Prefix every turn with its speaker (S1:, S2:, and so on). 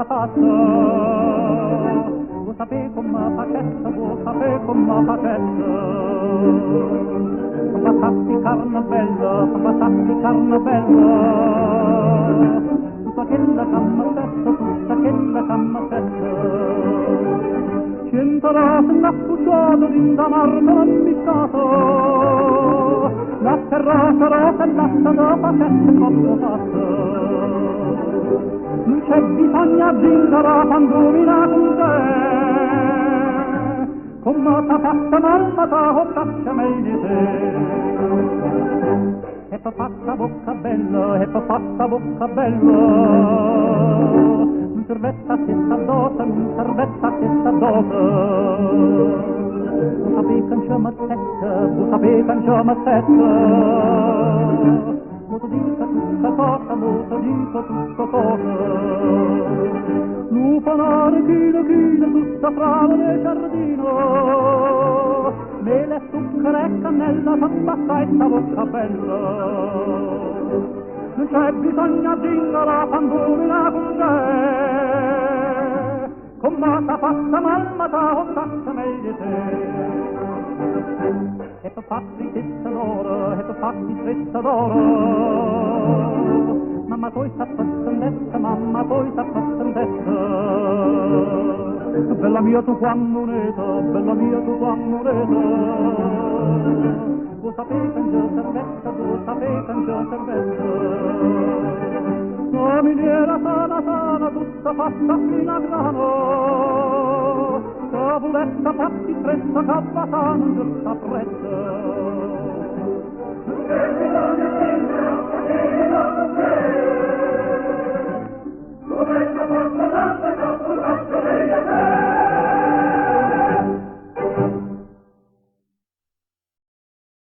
S1: fatta, vuoi sapere come facetta, vuoi sapere come facetta, come passati carne bella, come passati carne bella, tutta quella cammasetta, tutta quella cammasetta, cento rose n'appucciato in da marmo ambiscato, latte rosa, rosa e latte da facette troppo fatta. Non c'è bisogno di zingara quando mina con te, come t'ha fatta mamma t'ha faccia meglio di te. E t'ha fatta bocca bella, e t'ha fatta bocca bella, non servetta questa dose, non servetta questa dose. Vuoi sapere che c'è mazzetta, vuoi sapere che c'è mazzetta, mo ti dico tutta cosa, mo ti dico tutta cosa. Lupanare chino chino, tutta frava del giardino, mele, zucchero e cannella, t'abbassa e sta bocca bella. Non c'è bisogno di zingara quando mina con te, come t'ha fatta mamma t'ha fatta meglio di te. E per farti testa d'oro, e per farti testa d'oro, mamma poi sta passandetta, mamma poi sta passandetta. Bella mia tu quando un'eta, bella mia tu quando un'eta, vuoi sapere che c'è servetta, vuoi sapere che c'è servetta. La miniera sana sana, tutta fatta fino a grano, cavuletta fatti stretta, cavata non giusta fretta.